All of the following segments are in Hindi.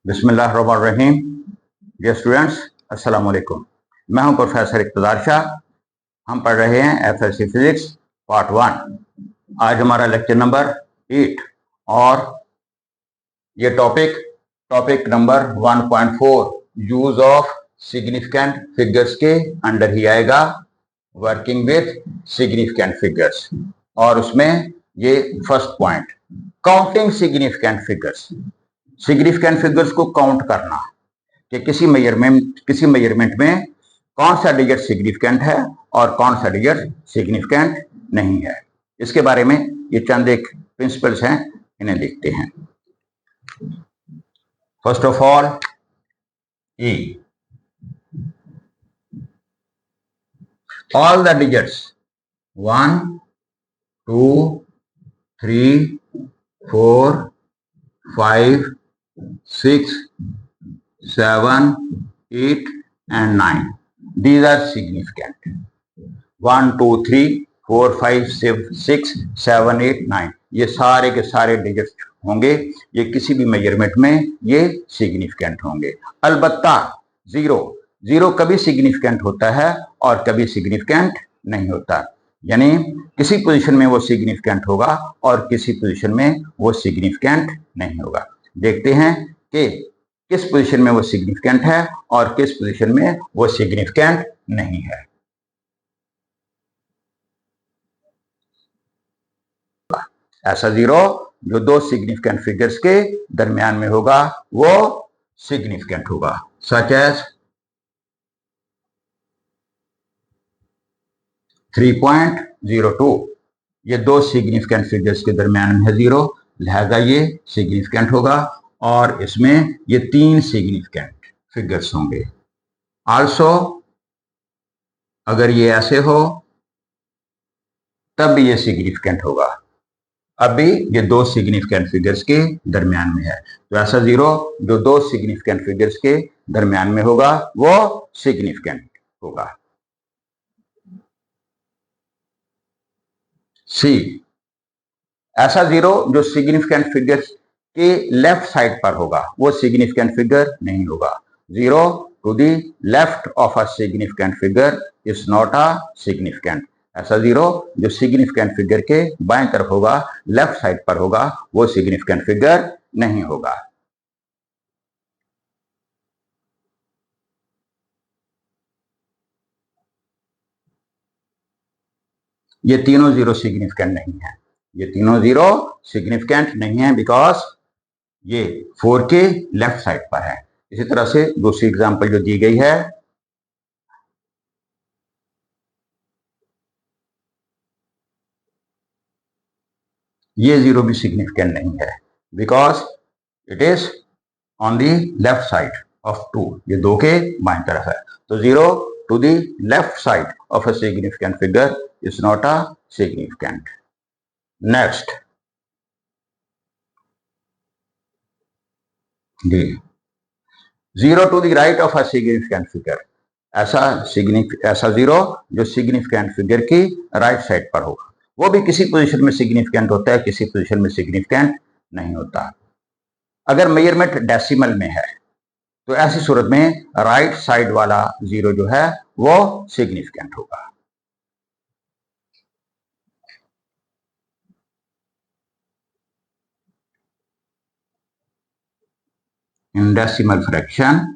बिस्मिल्लाहिर्रहमानिर्रहीम। डियर स्टूडेंट्स, अस्सलाम वालेकुम। मैं हूं प्रोफेसर इक़्तिदार शाह। हम पढ़ रहे हैं एफएससी फिजिक्स पार्ट 1। आज हमारा लेक्चर नंबर 8 और ये topic number 1.4 use of significant figures के अंडर ही आएगा, वर्किंग विथ सिग्निफिकेंट फिगर्स। और उसमें ये first point, counting significant figures. Significant figures को काउंट करना कि किसी मेजरमेंट में कौन सा डिजिट सिग्निफिकेंट है और कौन सा डिजिट सिग्निफिकेंट नहीं है। इसके बारे में ये चंद एक प्रिंसिपल्स हैं, इन्हें लिखते हैं। First of all, E, all the digits 1, 2, 3, 4, 5, 6, 7, 8 and 9. These are significant. 1, 2, 3, 4, 5, 6, 7, 8, 9 ये सारे के सारे डिजिट्स होंगे, ये किसी भी मेजरमेंट में ये सिग्निफिकेंट होंगे। अलबत्ता जीरो कभी सिग्निफिकेंट होता है और कभी सिग्निफिकेंट नहीं होता, यानी किसी पोजीशन में वो सिग्निफिकेंट होगा और किसी पोजीशन में वो सिग्निफिकेंट नहीं होगा। देखते हैं कि किस पोजीशन में वो सिग्निफिकेंट है और किस पोजीशन में वो सिग्निफिकेंट नहीं है। ऐसा जीरो जो दो सिग्निफिकेंट फिगर्स के दरमियान में होगा वो सिग्निफिकेंट होगा, सच एज 3.02। ये दो सिग्निफिकेंट फिगर्स के दरमियान में है जीरो, लिहाजा ये सिग्निफिकेंट होगा। और इसमें ये तीन सिग्निफिकेंट फिगर्स होंगे। आल्सो अगर ये ऐसे हो तब भी ये सिग्निफिकेंट होगा, अभी ये दो सिग्निफिकेंट फिगर्स के दरमियान में है। तो ऐसा जीरो जो दो सिग्निफिकेंट फिगर्स के दरमियान में होगा वो सिग्निफिकेंट होगा। सी, ऐसा जीरो जो सिग्निफिकेंट फिगर्स के लेफ्ट साइड पर होगा वो सिग्निफिकेंट फिगर नहीं होगा। Zero to the left of a significant figure is not a significant. ऐसा जीरो जो सिग्निफिकेंट फिगर के बाएं तरफ होगा, लेफ्ट साइड पर होगा, वो सिग्निफिकेंट फिगर नहीं होगा। ये तीनों जीरो सिग्निफिकेंट नहीं है, ये तीनों जीरो सिग्निफिकेंट नहीं है बिकॉज ये 4 के लेफ्ट साइड पर है। इसी तरह से दूसरी एग्जांपल जो दी गई है, ये जीरो भी सिग्निफिकेंट नहीं है because it is on the left side of 2। ये दो के बाएं तरफ है, तो zero to the left side of a significant figure is not a significant. Next, D, zero to the right of a significant figure. ऐसा जीरो जो सिग्निफिकेंट फिगर की राइट साइड पर होगा, वो भी किसी पोजीशन में सिग्निफिकेंट होता है, किसी पोजीशन में सिग्निफिकेंट नहीं होता। अगर मेजरमेंट डेसिमल में है तो ऐसी सूरत में राइट साइड वाला जीरो जो है वो सिग्निफिकेंट होगा। In decimal fraction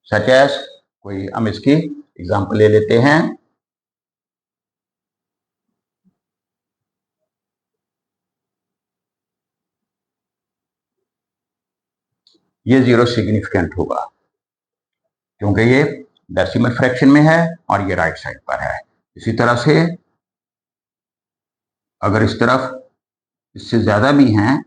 such as, कोई हम इसकी एग्जांपल ले लेते हैं। ये जीरो सिग्निफिकेंट होगा क्योंकि ये डेसिमल फ्रैक्शन में है और ये राइट साइड पर है। इसी तरह से अगर इस तरफ इससे ज्यादा भी हैं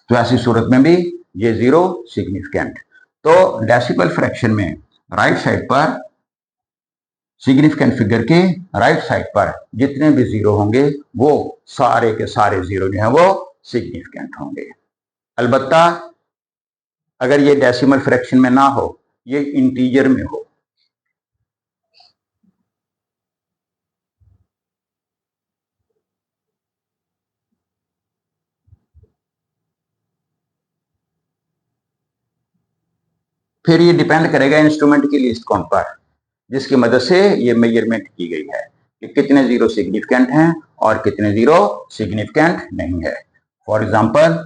तो ऐसी सूरत में भी ये जीरो सिग्निफिकेंट। तो डेसिमल फ्रैक्शन में राइट साइड पर सिग्निफिकेंट फिगर के राइट साइड पर जितने भी जीरो होंगे वो सारे के सारे जीरो जो है वो सिग्निफिकेंट होंगे। अलबत्ता अगर ये डेसिमल फ्रैक्शन में ना हो, ये इंटीजर में हो, फिर ये डिपेंड करेगा इंस्ट्रूमेंट की लीस्ट काउंट पर, जिसकी मदद से ये मेजरमेंट की गई है कि कितने जीरो सिग्निफिकेंट हैं और कितने जीरो सिग्निफिकेंट नहीं है। For example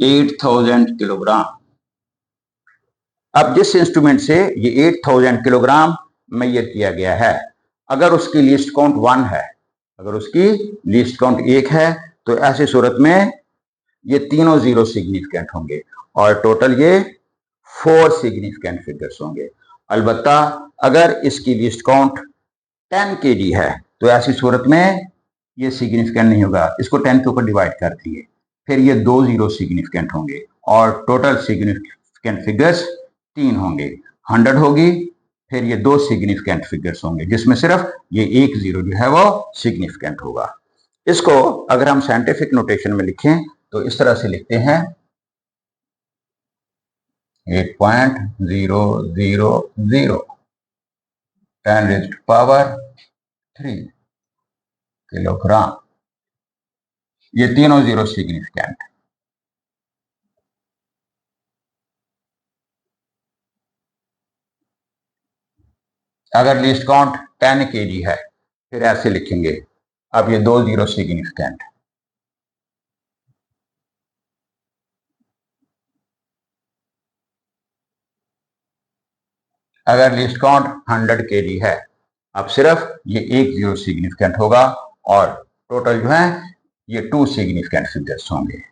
8000 kilogram. अब जिस इंस्ट्रूमेंट से ये 8000 किलोग्राम मेजर किया गया है, अगर उसकी लीस्ट काउंट 1 है, अगर उसकी लीस्ट काउंट 1 है, तो ऐसी सूरत में ये तीनों जीरो सिग्निफिकेंट होंगे और टोटल ये 4 सिग्निफिकेंट फिगर्स होंगे। अलबत्ता अगर इसकी लीस्ट काउंट 10 kg है, तो ऐसी सूरत में ये सिग्निफिकेंट नहीं होगा। इसको 10 के ऊपर डिवाइड कर दिए, फिर ये 2 जीरो सिग्निफिकेंट होंगे और टोटल सिग्निफिकेंट फिगर्स 3 होंगे। 100 होगी, फिर ये 2 सिग्निफिकेंट फिगर्स होंगे, जिसमें सिर्फ ये 1 जीरो जो है वो सिग्निफिकेंट होगा। इसको अगर हम साइंटिफिक नोटेशन में लिखें तो इस तरह से लिखते हैं 8.000 10⁻³ किलोग्राम। ये तीनों जीरो सिग्निफिकेंट। अगर लिस्ट काउंट 10 kg है, फिर ऐसे लिखेंगे, अब ये 2 जीरो सिग्निफिकेंट। अगर लिस्ट काउंट 100 kg है, अब सिर्फ ये 1 जीरो सिग्निफिकेंट होगा और टोटल जो है ये 2 सिग्निफिकेंट फिगर्स होंगे।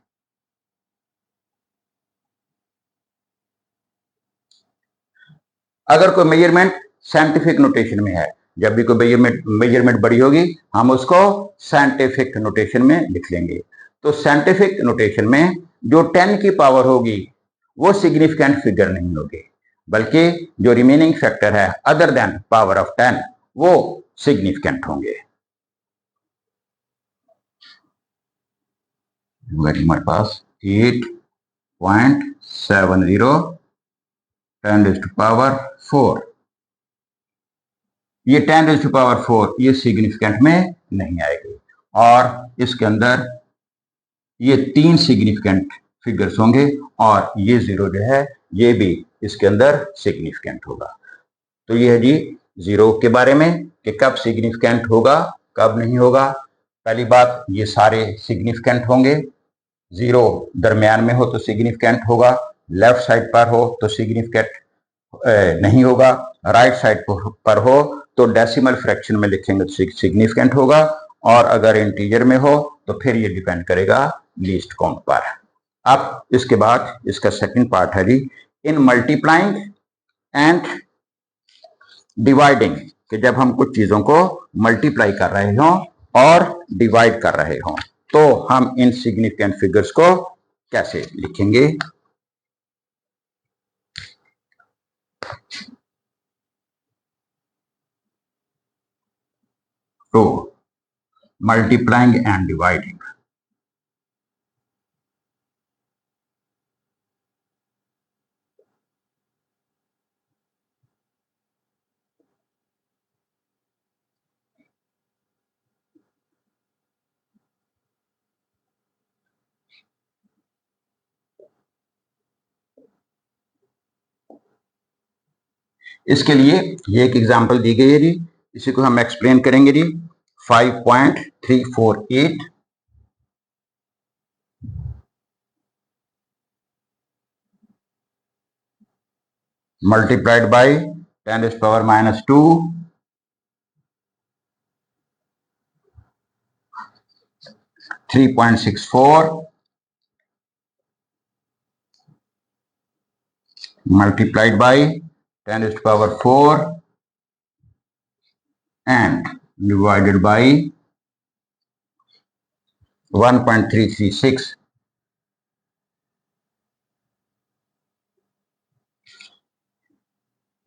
अगर कोई मेजरमेंट साइंटिफिक नोटेशन में है, जब भी कोई मेजरमेंट बड़ी होगी, हम उसको साइंटिफिक नोटेशन में लिख लेंगे। तो साइंटिफिक नोटेशन में जो 10 की पावर होगी वो सिग्निफिकेंट फिगर नहीं होगी, बल्कि जो रिमेनिंग फैक्टर है अदर देन पावर ऑफ 10 वो सिग्निफिकेंट होंगे। हमारे पास 8.70 10⁻⁴। ये 10⁻⁴ ये सिग्निफिकेंट में नहीं आएगी और इसके अंदर ये 3 सिग्निफिकेंट फिगर्स होंगे और ये जीरो जो है ये भी इसके अंदर सिग्निफिकेंट होगा। तो ये है जी जीरो के बारे में कि कब सिग्निफिकेंट होगा, कब नहीं होगा। पहली बात, ये सारे सिग्निफिकेंट होंगे। जीरो दरमियान में हो तो सिग्निफिकेंट होगा, लेफ्ट साइड पर हो तो सिग्निफिकेंट नहीं होगा, राइट साइड पर हो तो डेसिमल फ्रैक्शन में लिखेंगे तो सिग्निफिकेंट होगा, और अगर इंटीजर में हो तो फिर ये डिपेंड करेगा लीस्ट काउंट पर। अब इसके बाद इसका सेकंड पार्ट है G in multiplying and dividing, कि जब हम कुछ चीजों को मल्टीप्लाई कर रहे हों और डिवाइड कर रहे हों तो हम इन सिग्निफिकेंट फिगर्स को कैसे लिखेंगे। तो मल्टीप्लाइंग एंड डिवाइडिंग, इसके लिए ये एक एग्जांपल दी गई है जी, इसी को हम एक्सप्लेन करेंगे जी। 5.348 multiplied by 10⁻⁻² 3.64 multiplied by 10⁻⁴ and divided by 1.336।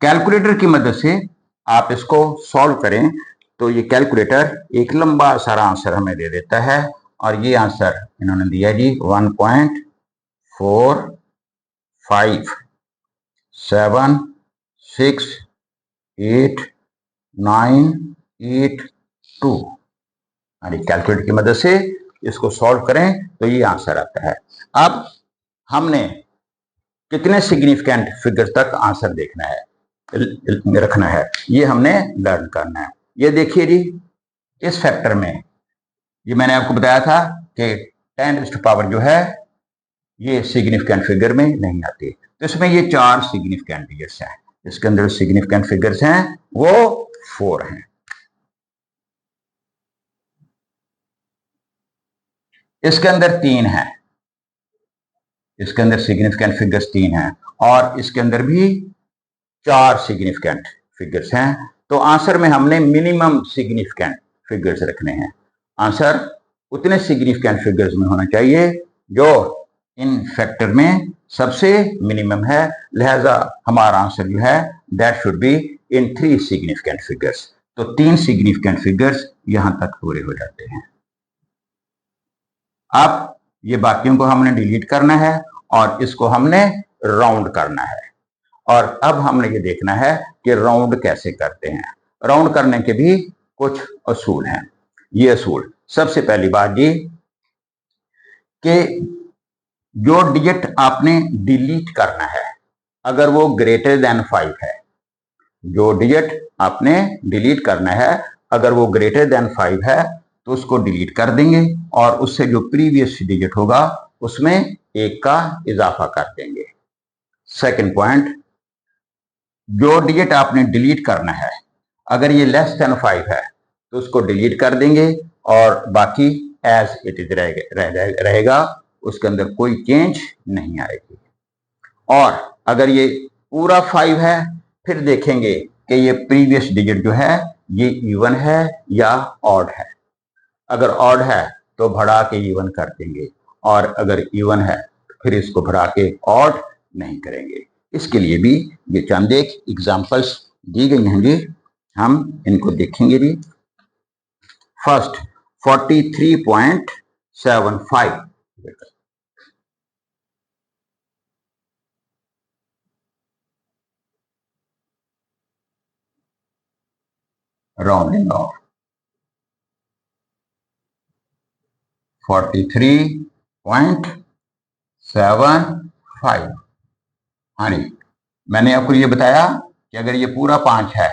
Calculator की मदद से आप इसको सॉल्व करें तो ये कैलकुलेटर एक लंबा सारा आंसर हमें दे देता है, और ये आंसर इन्होंने दिया जी 1.45768982। यानी कैलकुलेटर की मदद से इसको सॉल्व करें तो ये आंसर आता है। अब हमने कितने सिग्निफिकेंट फिगर तक आंसर देखना है, रखना है, ये हमने लर्न करना है। ये देखिए जी, इस फैक्टर में ये मैंने आपको बताया था कि 10⁻⁴ जो है ये सिग्निफिकेंट फिगर में नहीं आती। तो इसमें ये 4 सिग्निफिकेंट फिगर्स हैं। इसके अंदर सिग्निफिकेंट फिगर्स हैं वो 4 हैं। इसके अंदर 3 है, इसके अंदर सिग्निफिकेंट फिगर्स 3 हैं और इसके अंदर भी 4 सिग्निफिकेंट फिगर्स हैं। तो आंसर में हमने मिनिमम सिग्निफिकेंट फिगर्स रखने हैं। आंसर उतने सिग्निफिकेंट फिगर्स में होना चाहिए जो इन फैक्टर में सबसे मिनिमम है। लिहाजा हमारा आंसर जो है that should be in 3 significant figures. तो 3 सिग्निफिकेंट फिगर्स यहां तक पूरे हो जाते हैं। अब ये बाकियों को हमने डिलीट करना है और इसको हमने राउंड करना है। और अब हमने ये देखना है कि राउंड कैसे करते हैं। राउंड करने के भी कुछ असूल हैं। ये असूल, सबसे पहली बात ये कि जो डिजिट आपने डिलीट करना है अगर वो ग्रेटर देन 5 है, जो डिजिट आपने डिलीट करना है अगर वो ग्रेटर देन 5 है तो उसको डिलीट कर देंगे और उससे जो प्रीवियस डिजिट होगा उसमें 1 का इजाफा कर देंगे। सेकंड पॉइंट, जो डिजिट आपने डिलीट करना है अगर ये लेस देन 5 है तो उसको डिलीट कर देंगे और बाकी एज इट इज रहेगा, उसके अंदर कोई चेंज नहीं आएगी। और अगर ये पूरा 5 है फिर देखेंगे कि ये प्रीवियस डिजिट जो है ये इवन है या ऑड है। अगर ऑड है तो बढ़ा के इवन कर देंगे और अगर इवन है तो फिर इसको बढ़ा के ऑड नहीं करेंगे। इसके लिए भी ये चंद एक एग्जांपल्स दी गई हैं जी, हम इनको देखेंगे जी। First 43.75 rounding off 43.75। हाँ जी, मैंने आपको ये बताया कि अगर ये पूरा 5 है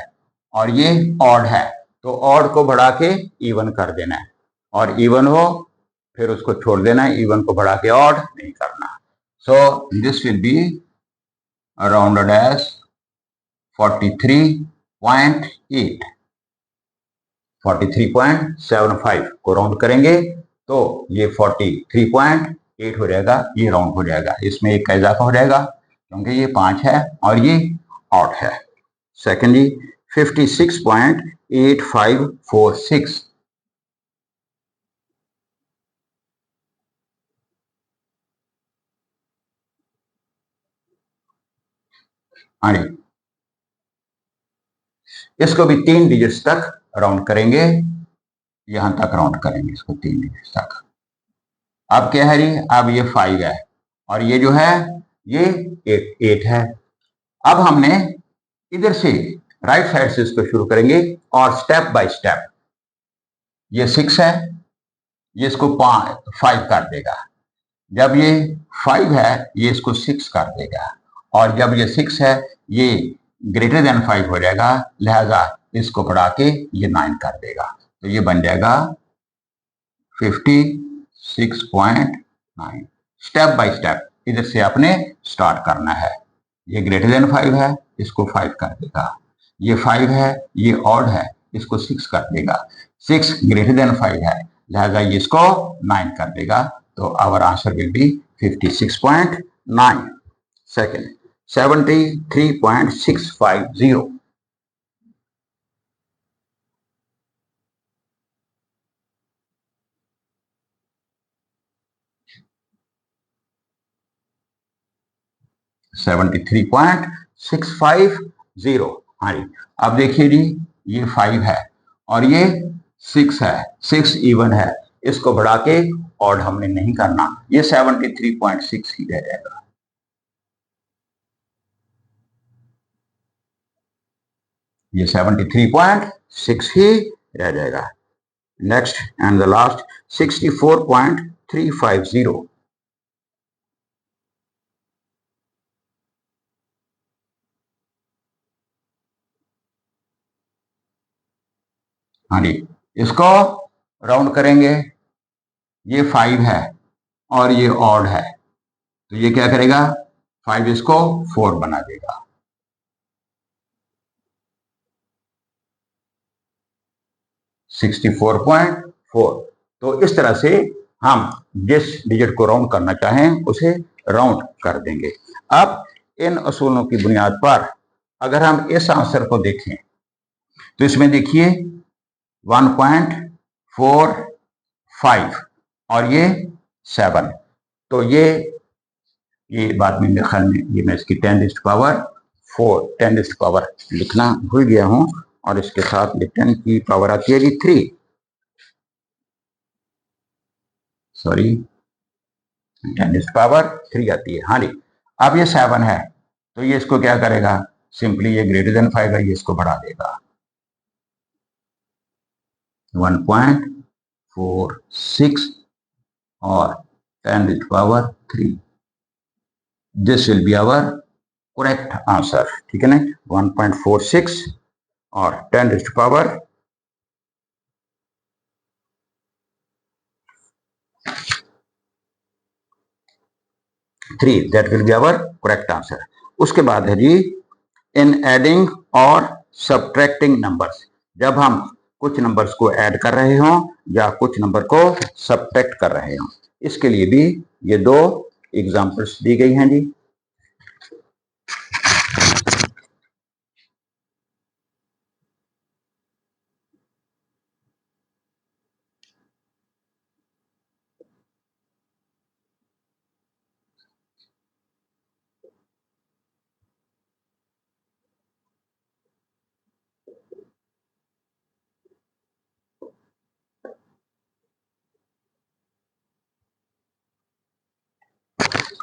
और ये ऑड है तो ऑड को बढ़ा के इवन कर देना है और इवन हो फिर उसको छोड़ देना है, इवन को बढ़ा के ऑड नहीं करना। So this will be rounded as 43.8। 43.75 को राउंड करेंगे तो ये 43.8 हो जाएगा, ये राउंड हो जाएगा, इसमें 1 का इजाफा हो जाएगा क्योंकि ये 5 है और ये ऑड है। सेकेंडली 56.8546 इसको भी 3 डिजिट्स तक राउंड करेंगे, यहां तक राउंड करेंगे इसको 3 डिजिट्स तक। अब क्या है जी, अब ये 5 है और ये जो है ये 8 है। अब हमने इधर से राइट साइड से इसको शुरू करेंगे और स्टेप बाय स्टेप, ये 6 है, ये इसको 5 कर देगा। जब ये 5 है ये इसको 6 कर देगा और जब ये 6 है ये ग्रेटर देन 5 हो जाएगा, लिहाजा इसको बढ़ा के ये 9 कर देगा। तो ये बन जाएगा 56.9। स्टेप बाय स्टेप इधर से आपने स्टार्ट करना है। ये ग्रेटर देन 5 है, इसको 5 कर देगा। ये 5 है, ये ऑड है, इसको 6 कर देगा। 6 ग्रेटर देन 5 है, लिहाजा ये इसको 9 कर देगा। तो our answer will be 56.9। Second 73.650। हाँ जी, अब देखिए जी, ये 5 है और ये 6 है, 6 इवन है, इसको बढ़ा के ऑड हमने नहीं करना, ये 73.6 ही रह जाएगा। ये 73.6 ही रह जाएगा। Next and the last 64.350। हाँ जी, इसको राउंड करेंगे, ये 5 है और ये ऑड है, तो ये क्या करेगा, 5 इसको 4 बना देगा। 64.4। तो इस तरह से हम जिस डिजिट को राउंड करना चाहें उसे राउंड कर देंगे। अब इन असूलों की बुनियाद पर अगर हम इस आंसर को देखें तो इसमें देखिए 1.45 और ये 7, तो ये बाद में मेरे ख्याल में ये मैं इसकी 10 पावर लिखना भूल गया हूं, और इसके साथ ये 10 की पावर आती है जी 3, सॉरी 10 पावर 3 आती है। हाँ जी, अब ये 7 है तो ये इसको क्या करेगा, सिंपली ये ग्रेटर देन 5 है, ये इसको बढ़ा देगा 1.46 और 10 power 3। This will be our correct answer, ठीक है ना। 1.46 और 10 power 3, that will be our correct answer. उसके बाद है जी इन एडिंग और सब्ट्रैक्टिंग नंबर्स, जब हम कुछ नंबर्स को ऐड कर रहे हों या कुछ नंबर को सब्ट्रैक्ट कर रहे हों, इसके लिए भी ये दो एग्जांपल्स दी गई हैं जी।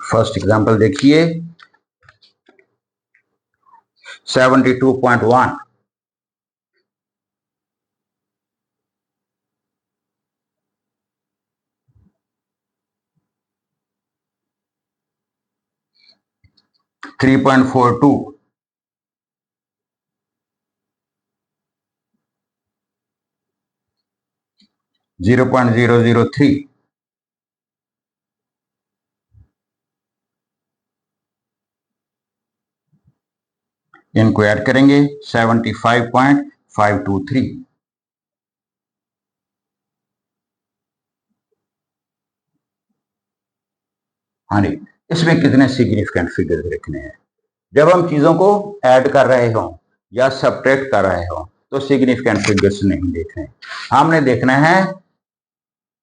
फर्स्ट एग्जांपल देखिए 72.1, थ्री 3.42, 0.003, इनको ऐड करेंगे 75.523। हाँ जी, इसमें कितने सिग्निफिकेंट फिगर्स लिखने हैं। जब हम चीजों को ऐड कर रहे हों या सब्ट्रैक्ट कर रहे हों तो सिग्निफिकेंट फिगर्स नहीं देखने, हमने देखना है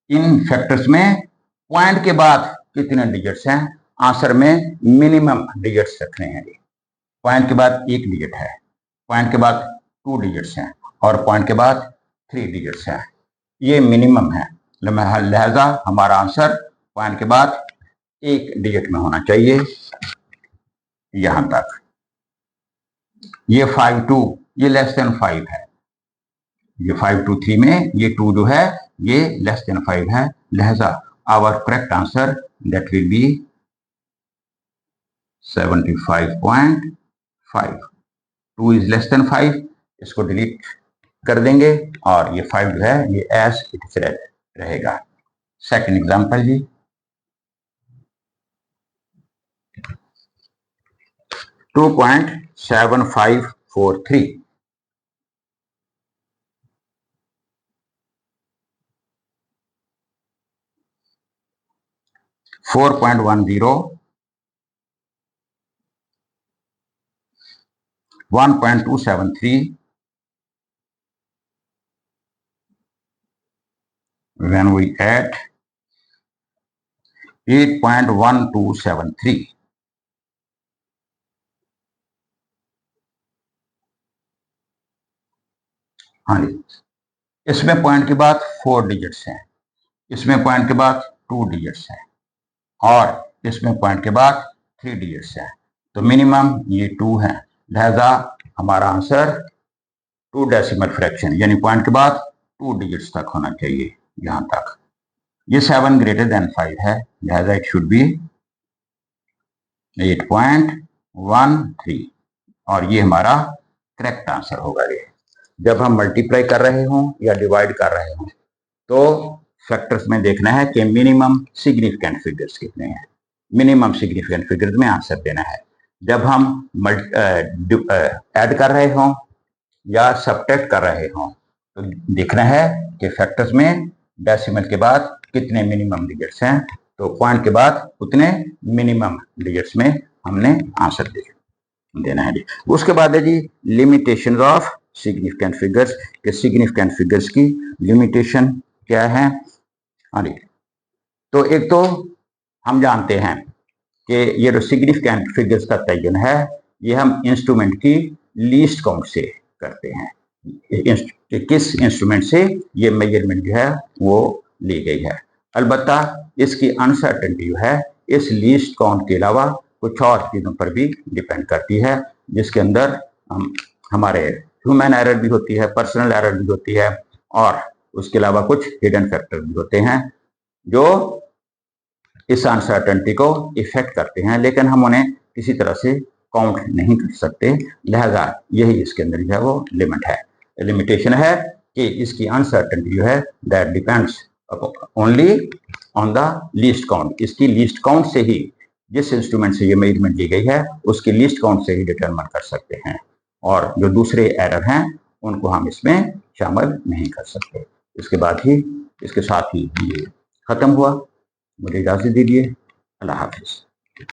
इन फैक्टर्स में पॉइंट के बाद कितने डिजिट्स हैं, आंसर में मिनिमम डिजिट्स रखने हैं। पॉइंट के बाद 1 डिजिट है, पॉइंट के बाद 2 डिजिट्स हैं और पॉइंट के बाद 3 डिजिट्स हैं, ये मिनिमम है। लिहाजा हमारा आंसर पॉइंट के बाद 1 डिजिट में होना चाहिए, यहां तक। ये 5-2 ये लेस देन 5 है, ये 5-2-3 में ये 2 जो है ये लेस देन 5 है, लिहाजा our correct answer that will be 75.5। 2 is less than 5, इसको डिलीट कर देंगे और ये 5 जो है ये एज इट इज रहेगा। Second example ji 2.7543, 4.10, 1.273, when we add 8.1273, हाँ जी, इसमें पॉइंट के बाद 4 डिजिट्स हैं, इसमें पॉइंट के बाद 2 डिजिट्स हैं और इसमें पॉइंट के बाद 3 डिजिट्स हैं, तो मिनिमम ये 2 है, लिहाजा हमारा आंसर 2 डेसिमल फ्रैक्शन यानी पॉइंट के बाद 2 डिजिट्स तक होना चाहिए, यहां तक। ये 7 ग्रेटर देन 5 है, लिहाजा इट शुड बी 8.13, और ये हमारा करेक्ट आंसर होगा। ये जब हम मल्टीप्लाई कर रहे हों या डिवाइड कर रहे हों तो फैक्टर्स में देखना है कि मिनिमम सिग्निफिकेंट फिगर्स कितने हैं। मिनिमम सिग्निफिकेंट फिगर्स में आंसर देना है। जब हम ऐड कर रहे हों या सब्ट्रैक्ट कर रहे हों तो देखना है कि फैक्टर्स में डेसिमल के बाद कितने मिनिमम डिजिट्स हैं, तो पॉइंट के बाद उतने मिनिमम डिजिट्स में हमने आंसर देना है जी। उसके बाद है जी लिमिटेशन ऑफ सिग्निफिकेंट फिगर्स, के सिग्निफिकेंट फिगर्स की लिमिटेशन क्या है। हाँ जी, तो एक तो हम जानते हैं कि ये जो सिग्निफिकेंट फिगर्स का तयन है ये हम इंस्ट्रूमेंट की लीस्ट काउंट से करते हैं, किस इंस्ट्रूमेंट से ये मेजरमेंट जो है वो ली गई है। अलबत्ता इसकी अनसर्टेनिटी जो है इस लीस्ट काउंट के अलावा कुछ और चीज़ों पर भी डिपेंड करती है, जिसके अंदर हमारे ह्यूमन एरर भी होती है, पर्सनल एरर भी होती है, और उसके अलावा कुछ हिडन फैक्टर भी होते हैं जो इस अनसर्टेनिटी को इफेक्ट करते हैं, लेकिन हम उन्हें किसी तरह से काउंट नहीं कर सकते। लिहाजा यही इसके अंदर जो है वो लिमिटेशन है कि इसकी अनसर्टेनिटी जो है that depends only on the least count. इसकी लीस्ट काउंट से ही, जिस इंस्ट्रूमेंट से ये मेजरमेंट ली गई है उसकी लीस्ट काउंट से ही डिटरमाइन कर सकते हैं, और जो दूसरे एरर हैं उनको हम इसमें शामिल नहीं कर सकते। इसके बाद ही, इसके साथ ही ये खत्म हुआ। मुझे इजाज़त दीजिए। अल्लाह हाफिज़।